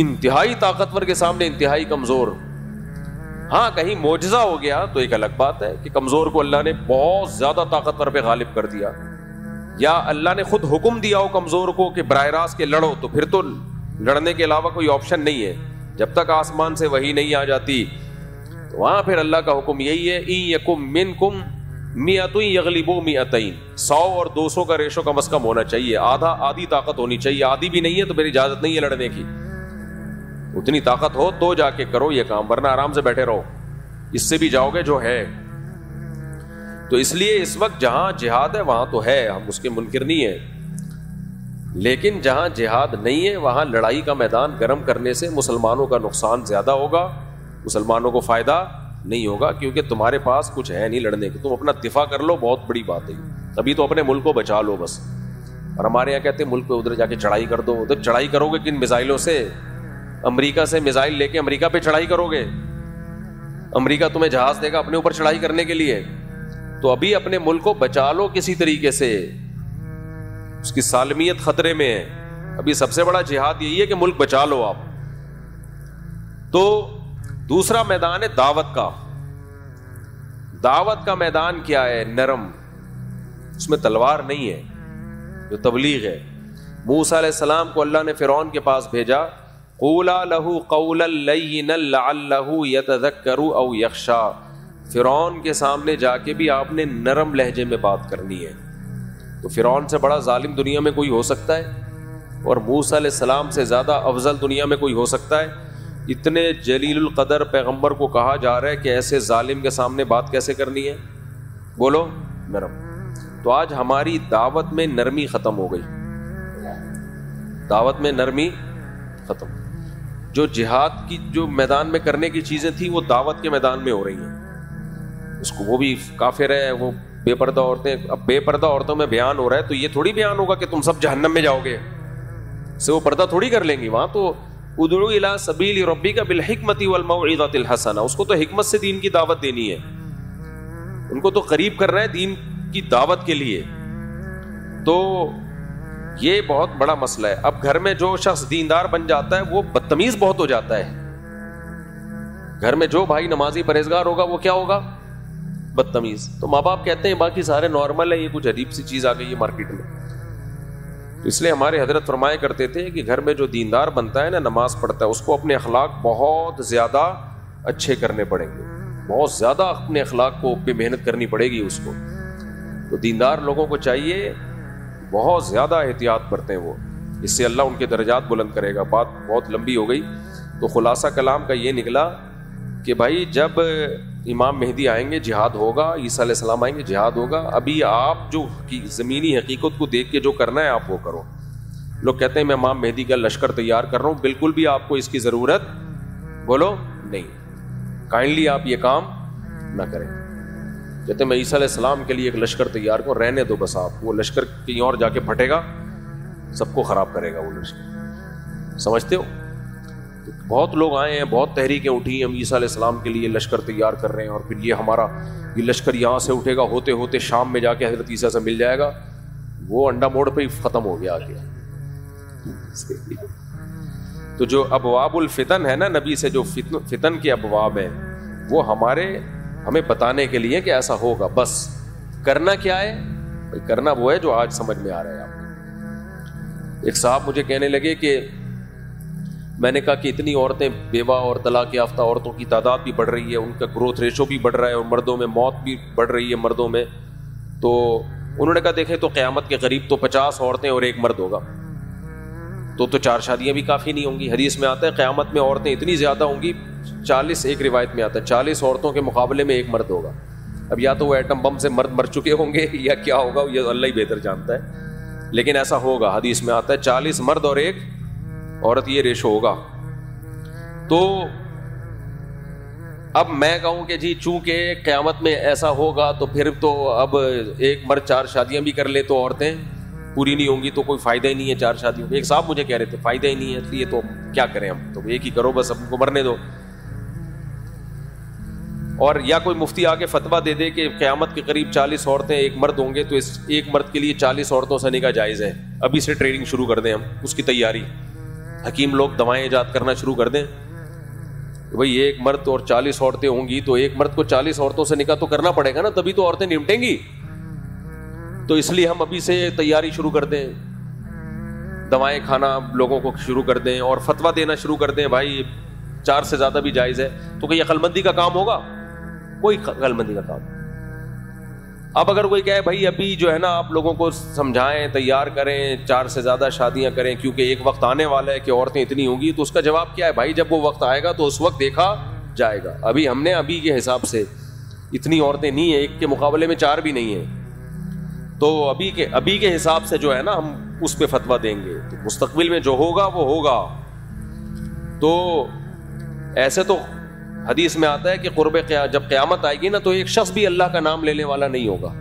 انتہائی طاقتور کے سامنے انتہائی کمزور. ہاں کہیں معجزہ ہو گیا تو ایک الگ بات ہے کہ کمزور کو اللہ نے بہت زیادہ طاقتور پہ غالب کر دیا, یا اللہ نے خود حکم دیا ہو کمزور کو کہ براہ راست کے لڑو, تو پھر تو لڑنے کے علاوہ کوئی آپشن نہیں ہے. جب تک آسمان سے وحی نہیں آ جاتی تو وہاں پھر اللہ کا حکم یہی ہے, ان یکم منکم مئۃ یغلبوا مئتین, 100 اور 200 کا ریشو کم از کم ہونا چاہیے, آدھی طاقت ہونی چاہیے. آدھی بھی نہیں ہے تو میری اجازت نہیں ہے لڑنے کی. اتنی طاقت ہو تو جا کے کرو یہ کام, ورنہ آرام سے بیٹھے رہو, اس سے بھی جاؤ گے جو ہے. تو اس لیے اس وقت جہاں جہاد ہے وہاں تو ہے, ہم اس کے منکر نہیں ہیں, لیکن جہاں جہاد نہیں ہے وہاں لڑائی کا میدان گرم کرنے سے مسلمانوں کا نقصان زیادہ ہوگا, مسلمانوں کو فائدہ نہیں ہوگا, کیونکہ تمہارے پاس کچھ ہے نہیں لڑنے کی. تم اپنا دفاع کر لو, بہت بڑی بات ہے. ابھی تو اپنے ملک کو بچا لو بس. اور ہمارے یہاں کہتے ہیں ملک پہ ادھر جا کے چڑھائی کر دو. ادھر چڑھائی کرو گے کن میزائلوں سے؟ امریکہ سے میزائل لے کے امریکہ پہ چڑھائی کرو گے؟ امریکہ تمہیں جہاز دے گا اپنے اوپر چڑھائی کرنے کے لیے؟ تو ابھی اپنے ملک کو بچا لو کسی طریقے سے, اس کی سالمیت خطرے میں ہے. ابھی سب سے بڑا جہاد یہی ہے کہ ملک بچا لو آپ. تو دوسرا میدان ہے دعوت کا. دعوت کا میدان کیا ہے؟ نرم, اس میں تلوار نہیں ہے, جو تبلیغ ہے. موسیٰ علیہ السلام کو اللہ نے فرعون کے پاس بھیجا, قولا لہ قولا لینا لعلہ یتذکر او یخشی. فرعون کے سامنے جا کے بھی آپ نے نرم لہجے میں بات کرنی ہے. تو فرعون سے بڑا ظالم دنیا میں کوئی ہو سکتا ہے؟ اور موسیٰ علیہ السلام سے زیادہ افضل دنیا میں کوئی ہو سکتا ہے؟ اتنے جلیل القدر پیغمبر کو کہا جا رہا ہے کہ ایسے ظالم کے سامنے بات کیسے کرنی ہے؟ بولو, نرم. تو آج ہماری دعوت میں نرمی ختم ہو گئی, دعوت میں نرمی ختم. جو جہاد کی جو میدان میں کرنے کی چیزیں تھیں وہ دعوت کے میدان میں ہو رہی ہیں. اس کو وہ بھی کافر ہے, وہ بے پردہ عورتیں. اب بے پردہ عورتوں میں بیان ہو رہا ہے تو یہ تھوڑی بیان ہوگا کہ تم سب جہنم میں جاؤ گے, سے وہ پردہ تھوڑی کر لیں گی. وہاں تو ادعو الی سبیل ربک بالحکمۃ والموعظۃ الحسنہ, اس کو تو حکمت سے دین کی دعوت دینی ہے, ان کو تو قریب کر رہا ہے دین کی دعوت کے لیے. تو یہ بہت بڑا مسئلہ ہے. اب گھر میں جو شخص دیندار بن جاتا ہے وہ بدتمیز بہت ہو جاتا ہے. گھر میں جو بھائی نمازی پرہیزگار ہوگا وہ کیا ہوگا؟ بدتمیز. تو ماں باپ کہتے ہیں باقی سارے نارمل ہے, یہ کچھ عجیب سی چیز آ گئی ہے مارکیٹ میں. تو اس لیے ہمارے حضرت فرمایا کرتے تھے کہ گھر میں جو دیندار بنتا ہے نا, نماز پڑھتا ہے, اس کو اپنے اخلاق بہت زیادہ اچھے کرنے پڑیں گے, بہت زیادہ اپنے اخلاق کو پہ محنت کرنی پڑے گی اس کو. تو دیندار لوگوں کو چاہیے بہت زیادہ احتیاط برتیں وہ, اس سے اللہ ان کے درجات بلند کرے گا. بات بہت لمبی ہو گئی, تو خلاصہ کلام کا یہ نکلا کہ بھائی جب امام مہدی آئیں گے جہاد ہوگا, عیسیٰ علیہ السلام آئیں گے جہاد ہوگا. ابھی آپ جو زمینی حقیقت کو دیکھ کے جو کرنا ہے آپ وہ کرو. لوگ کہتے ہیں میں امام مہدی کا لشکر تیار کر رہا ہوں, بالکل بھی آپ کو اس کی ضرورت بولو نہیں. کائنڈلی آپ یہ کام نہ کریں. کہتے ہیں میں عیسیٰ علیہ السلام کے لیے ایک لشکر تیار کروں, رہنے دو بس آپ. وہ لشکر کہیں اور جا کے پھٹے گا, سب کو خراب کرے گا وہ لشکر. سمجھتے ہو؟ بہت لوگ آئے ہیں, بہت تحریکیں اٹھی ہیں, ہم عیسیٰ علیہ السلام کے لیے لشکر تیار کر رہے ہیں, اور پھر یہ ہمارا یہ لشکر یہاں سے اٹھے گا, ہوتے ہوتے شام میں جا کے حضرت عیسیٰ سے مل جائے گا. وہ انڈا موڑ پہ ہی ختم ہو گیا آگے. تو جو ابواب الفتن ہے نا, نبی سے جو فتن کے ابواب ہیں, وہ ہمیں بتانے کے لیے کہ ایسا ہوگا. بس کرنا کیا ہے؟ کرنا وہ ہے جو آج سمجھ میں آ رہا ہے آپ کو. ایک صاحب مجھے کہنے لگے کہ میں نے کہا کہ اتنی عورتیں بیوہ اور طلاق یافتہ عورتوں کی تعداد بھی بڑھ رہی ہے, ان کا گروتھ ریشو بھی بڑھ رہا ہے, اور مردوں میں موت بھی بڑھ رہی ہے مردوں میں. تو انہوں نے کہا دیکھیں تو قیامت کے قریب تو 50 عورتیں اور ایک مرد ہوگا, تو 4 شادیاں بھی کافی نہیں ہوں گی. حدیث میں آتا ہے قیامت میں عورتیں اتنی زیادہ ہوں گی, 40 ایک روایت میں آتا ہے 40 عورتوں کے مقابلے میں ایک مرد ہوگا. اب یا تو وہ ایٹم بم سے مرد مر چکے ہوں گے یا کیا ہوگا, یہ اللہ ہی بہتر جانتا ہے, لیکن ایسا ہوگا. حدیث میں آتا ہے 40 مرد اور ایک عورت, یہ ریشو ہوگا. تو اب میں کہوں کہ جی چونکہ قیامت میں ایسا ہوگا تو پھر تو اب ایک مرد 4 شادیاں بھی کر لے تو عورتیں پوری نہیں ہوں گی, تو کوئی فائدہ ہی نہیں ہے 4 شادیوں. ایک صاحب مجھے کہہ رہے تھے فائدہ ہی نہیں ہے, اس لیے تو کیا کریں ہم, تو ایک ہی کرو بس, ہم کو مرنے دو. اور یا کوئی مفتی آ کے فتویٰ دے دے کہ قیامت کے قریب 40 عورتیں ایک مرد ہوں گے, تو اس ایک مرد کے لیے 40 عورتوں سے نکاح جائز ہے, ابھی سے ٹریننگ شروع کر دیں ہم اس کی تیاری. حکیم لوگ دوائیں ایجاد کرنا شروع کر دیں بھئی ایک مرد اور 40 عورتیں ہوں گی تو ایک مرد کو 40 عورتوں سے نکاح تو کرنا پڑے گا نا, تبھی تو عورتیں نمٹیں گی. تو اس لیے ہم ابھی سے تیاری شروع کر دیں, دوائیں کھانا لوگوں کو شروع کر دیں اور فتویٰ دینا شروع کر دیں بھائی 4 سے زیادہ بھی جائز ہے. تو کہ یہ عقل مندی کا کام ہوگا؟ کوئی عقل مندی کا کام. اب اگر کوئی کہے بھائی ابھی جو ہے نا آپ لوگوں کو سمجھائیں, تیار کریں, 4 سے زیادہ شادیاں کریں کیونکہ ایک وقت آنے والا ہے کہ عورتیں اتنی ہوں گی, تو اس کا جواب کیا ہے بھائی جب وہ وقت آئے گا تو اس وقت دیکھا جائے گا. ابھی ہم نے ابھی کے حساب سے اتنی عورتیں نہیں ہیں, ایک کے مقابلے میں 4 بھی نہیں ہیں, تو ابھی کے حساب سے جو ہے نا ہم اس پہ فتویٰ دیں گے. تو مستقبل میں جو ہوگا وہ ہوگا. تو ایسے تو حدیث میں آتا ہے کہ جب قیامت آئے گی نا تو ایک شخص بھی اللہ کا نام لینے والا نہیں ہوگا.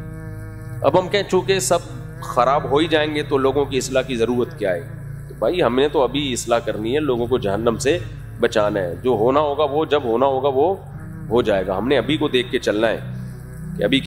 اب ہم کہیں چونکہ سب خراب ہو ہی جائیں گے تو لوگوں کی اصلاح کی ضرورت کیا ہے؟ تو بھائی ہم نے تو ابھی اصلاح کرنی ہے, لوگوں کو جہنم سے بچانا ہے. جو ہونا ہوگا وہ جب ہونا ہوگا وہ ہو جائے گا. ہم نے ابھی کو دیکھ کے چلنا ہے کہ ابھی